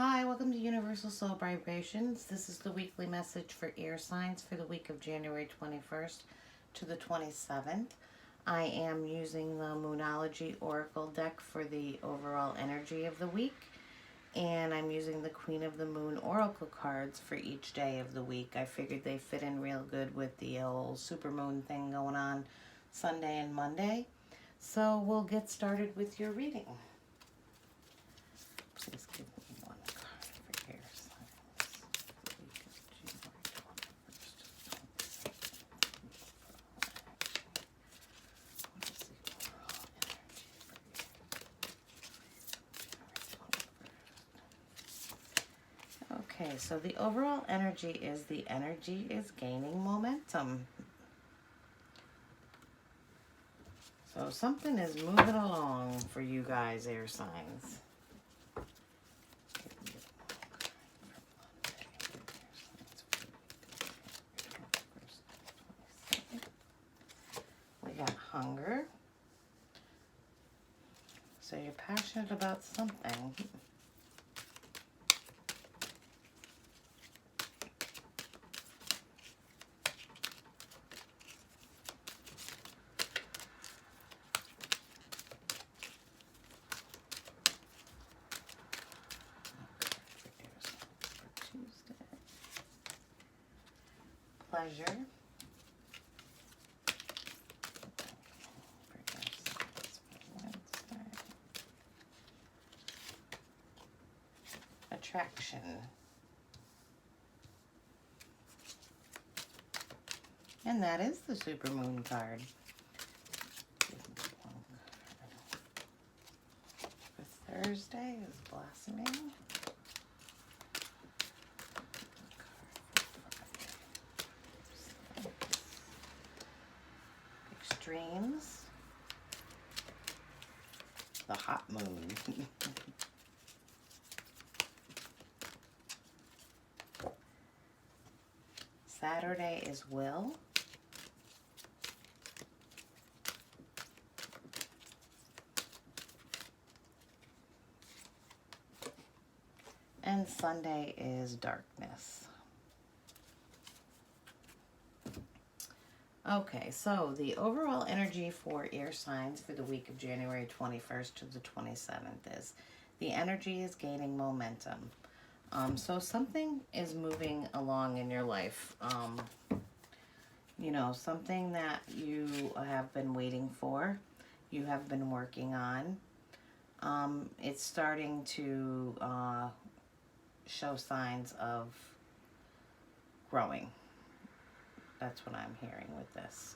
Hi, welcome to Universal Soul Vibrations. This is the weekly message for air signs for the week of January 21st to the 27th. I am using the Moonology Oracle deck for the overall energy of the week, and I'm using the Queen of the Moon Oracle cards for each day of the week. I figured they fit in real good with the old supermoon thing going on Sunday and Monday. So we'll get started with your reading. Please give me one card for air signs. The week of January 21st. Okay, so the overall energy is gaining momentum. So something is moving along for you guys, air signs. Hunger. So you're passionate about something. Pleasure. Attraction. And that is the supermoon card. For Thursday is blossoming. Extremes. The hot moon. Saturday is will. And Sunday is darkness. Okay, so the overall energy for air signs for the week of January 21st to the 27th is the energy is gaining momentum. So something is moving along in your life. You know, something that you have been waiting for, you have been working on. It's starting to show signs of growing. That's what I'm hearing with this.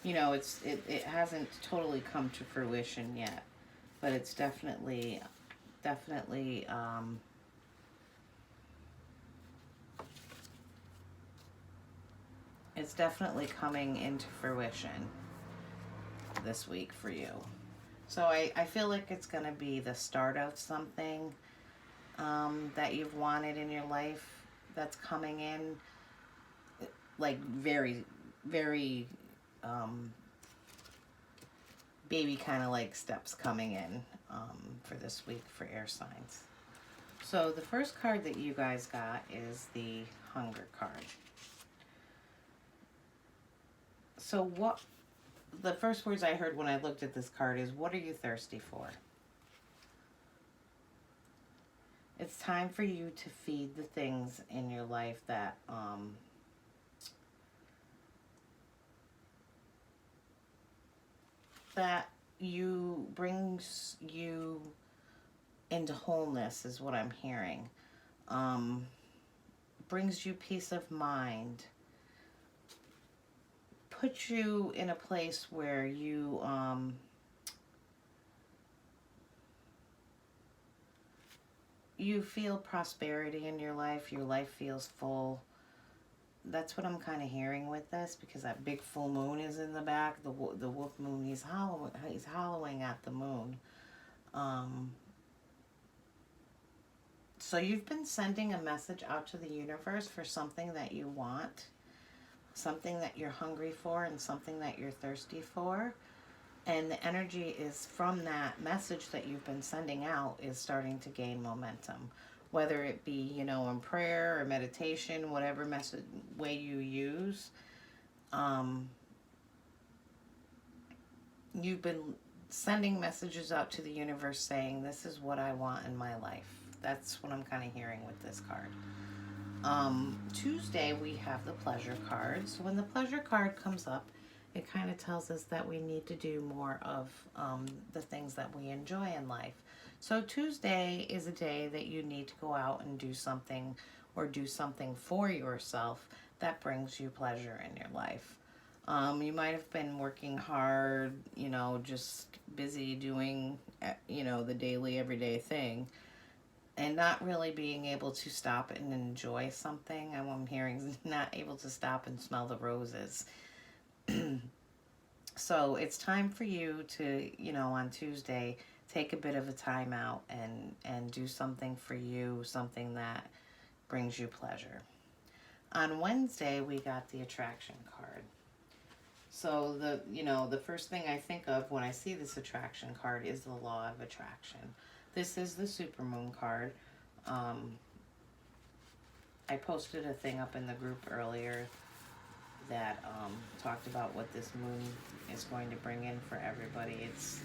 You know, it hasn't totally come to fruition yet, but it's definitely it's definitely coming into fruition this week for you. So I feel like it's going to be the start of something that you've wanted in your life that's coming in, like very, very baby kind of like steps coming in for this week for air signs. So the first card that you guys got is the hunger card. So what the first words I heard when I looked at this card is, what are you thirsty for? It's time for you to feed the things in your life that that brings you into wholeness is what I'm hearing. Brings you peace of mind. Puts you in a place where you you feel prosperity in your life feels full. That's what I'm kind of hearing with this, because that big full moon is in the back. The wolf moon, he's hollowing at the moon. So you've been sending a message out to the universe for something that you want, something that you're hungry for, and something that you're thirsty for. And the energy is from that message that you've been sending out is starting to gain momentum. Whether it be, you know, in prayer or meditation, whatever message way you use, um, you've been sending messages out to the universe saying, this is what I want in my life. That's what I'm kind of hearing with this card. Tuesday, we have the pleasure card. So when the pleasure card comes up, it kind of tells us that we need to do more of the things that we enjoy in life. So Tuesday is a day that you need to go out and do something, or do something for yourself that brings you pleasure in your life. You might have been working hard, you know, just busy doing, you know, the daily, everyday thing, and not really being able to stop and enjoy something. I'm hearing not able to stop and smell the roses. So it's time for you to, you know, on Tuesday, take a bit of a time out and do something for you, something that brings you pleasure. On Wednesday, we got the attraction card. So the first thing I think of when I see this attraction card is the law of attraction. This is the supermoon card. I posted a thing up in the group earlier that talked about what this moon is going to bring in for everybody. It's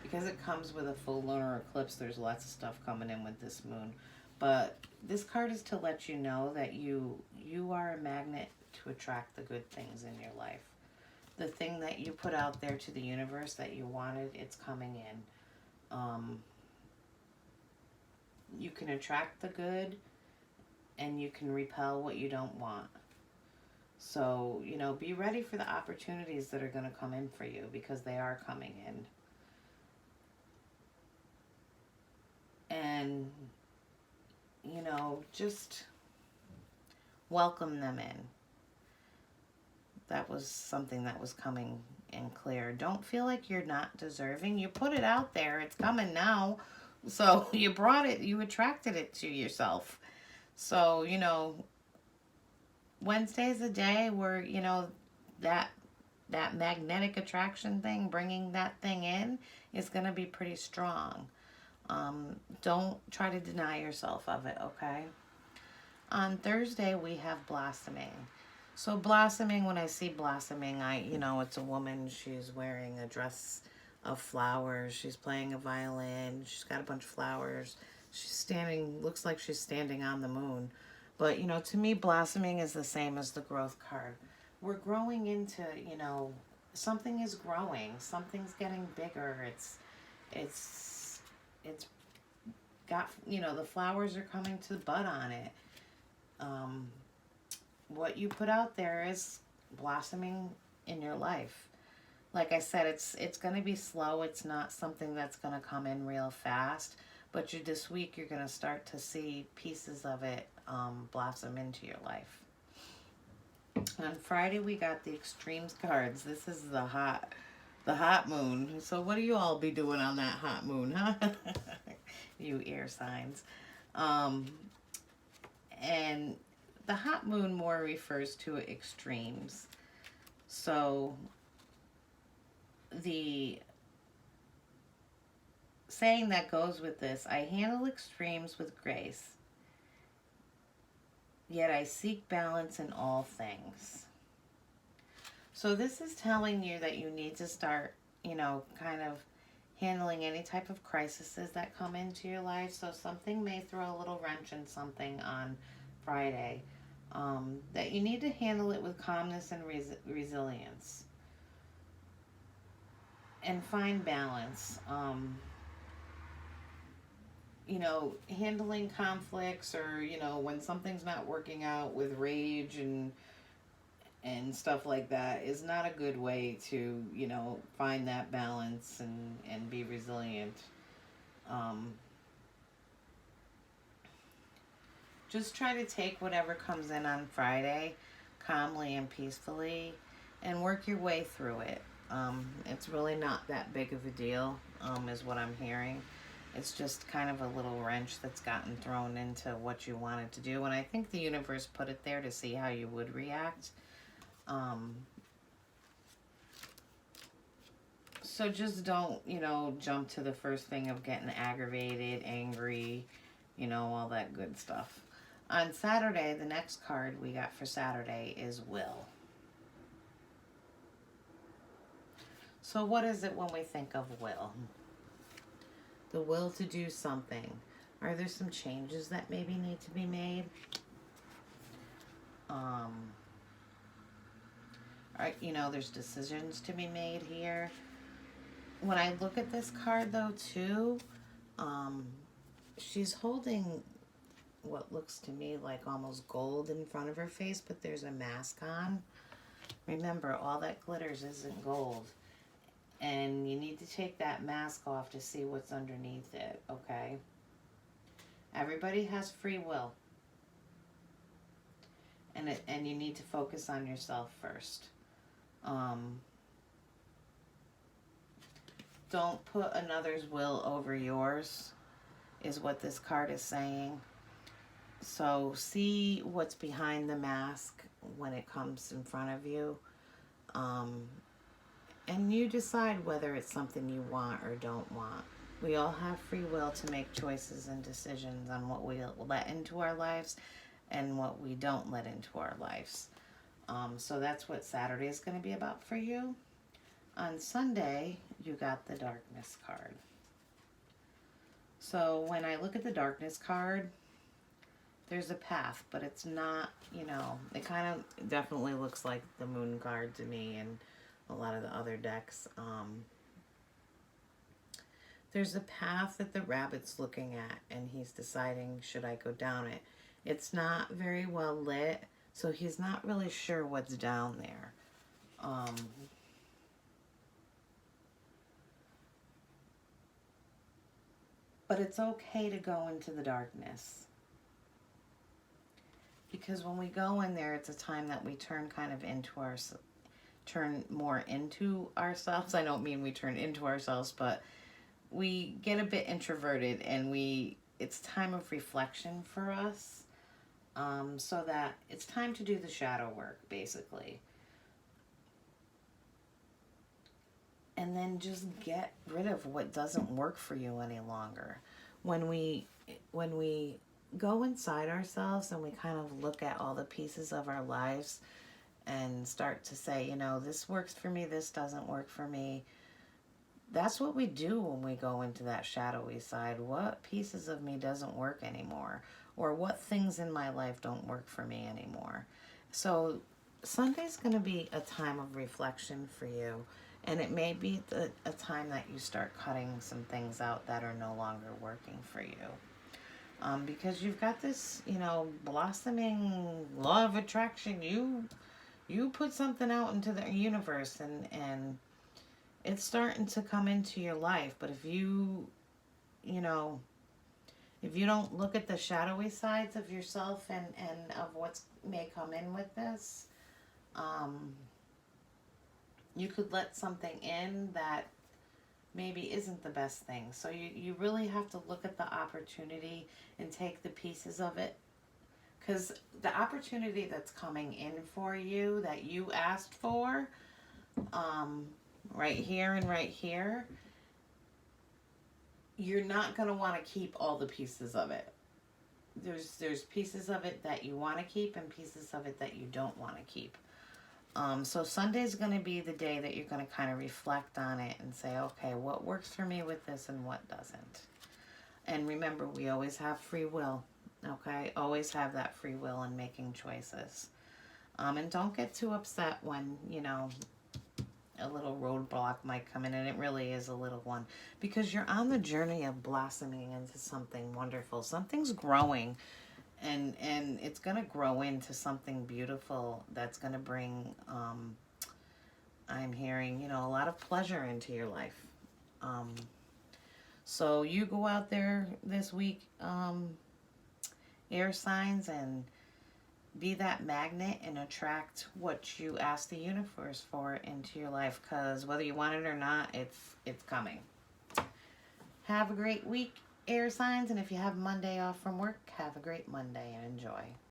because it comes with a full lunar eclipse. There's lots of stuff coming in with this moon, but this card is to let you know that you are a magnet to attract the good things in your life. The thing that you put out there to the universe that you wanted, it's coming in. You can attract the good, and you can repel what you don't want. So, you know, be ready for the opportunities that are going to come in for you, because they are coming in. And, you know, just welcome them in. That was something that was coming in clear. Don't feel like you're not deserving. You put it out there. It's coming now. So you brought it. You attracted it to yourself. So, you know, Wednesday's a day where, you know, that magnetic attraction thing, bringing that thing in, is going to be pretty strong. Don't try to deny yourself of it, okay? On Thursday, we have blossoming. So blossoming, when I see blossoming, it's a woman. She's wearing a dress of flowers. She's playing a violin. She's got a bunch of flowers. She's standing, looks like she's standing on the moon. But, you know, to me, blossoming is the same as the growth card. We're growing into, you know, something is growing. Something's getting bigger. It's got, you know, the flowers are coming to bud on it. What you put out there is blossoming in your life. Like I said, it's going to be slow. It's not something that's going to come in real fast. But this week, you're going to start to see pieces of it blossom into your life. On Friday, we got the extremes cards. This is the hot moon. So what do you all be doing on that hot moon, huh? You air signs. And the hot moon more refers to extremes. So the saying that goes with this, I handle extremes with grace, yet I seek balance in all things. So this is telling you that you need to start, you know, kind of handling any type of crises that come into your life. So something may throw a little wrench in something on Friday. That you need to handle it with calmness and resilience. And find balance. You know, handling conflicts, or, you know, when something's not working out with rage and stuff like that, is not a good way to, you know, find that balance and be resilient. Just try to take whatever comes in on Friday calmly and peacefully and work your way through it. It's really not that big of a deal, is what I'm hearing. It's just kind of a little wrench that's gotten thrown into what you wanted to do. And I think the universe put it there to see how you would react. So just don't, jump to the first thing of getting aggravated, angry, all that good stuff. On Saturday, the next card we got for Saturday is Will. So what is it when we think of will? The will to do something. Are there some changes that maybe need to be made? There's decisions to be made here. When I look at this card, though, too, she's holding what looks to me like almost gold in front of her face, but there's a mask on. Remember, all that glitters isn't gold. And you need to take that mask off to see what's underneath it, okay? Everybody has free will. And you need to focus on yourself first. Don't put another's will over yours, is what this card is saying. So see what's behind the mask when it comes in front of you. And you decide whether it's something you want or don't want. We all have free will to make choices and decisions on what we let into our lives and what we don't let into our lives. So that's what Saturday is going to be about for you. On Sunday, you got the Darkness card. So when I look at the Darkness card, there's a path, but it's not, it kind of definitely looks like the Moon card to me and a lot of the other decks. There's a path that the rabbit's looking at, and he's deciding, should I go down it? It's not very well lit, so he's not really sure what's down there. But it's okay to go into the darkness. Because when we go in there, it's a time that we turn kind of turn more into ourselves. I don't mean we turn into ourselves, but we get a bit introverted, and it's time of reflection for us. So that it's time to do the shadow work, basically. And then just get rid of what doesn't work for you any longer. When we go inside ourselves and we kind of look at all the pieces of our lives and start to say, this works for me, this doesn't work for me. That's what we do when we go into that shadowy side. What pieces of me doesn't work anymore? Or what things in my life don't work for me anymore? So Sunday's going to be a time of reflection for you. And it may be a time that you start cutting some things out that are no longer working for you. Because you've got this, blossoming law of attraction. You put something out into the universe, and it's starting to come into your life. But if you don't look at the shadowy sides of yourself and of what may come in with this, you could let something in that maybe isn't the best thing. So you really have to look at the opportunity and take the pieces of it. Because the opportunity that's coming in for you, that you asked for, right here and right here, you're not going to want to keep all the pieces of it. There's pieces of it that you want to keep and pieces of it that you don't want to keep. So Sunday's going to be the day that you're going to kind of reflect on it and say, okay, what works for me with this and what doesn't? And remember, we always have free will, okay? Always have that free will in making choices. And don't get too upset when, a little roadblock might come in, and it really is a little one. Because you're on the journey of blossoming into something wonderful. Something's growing. And it's going to grow into something beautiful that's going to bring, I'm hearing, a lot of pleasure into your life. So you go out there this week, air signs, and be that magnet and attract what you ask the universe for into your life. Because whether you want it or not, it's coming. Have a great week, air signs, and if you have Monday off from work, have a great Monday and enjoy.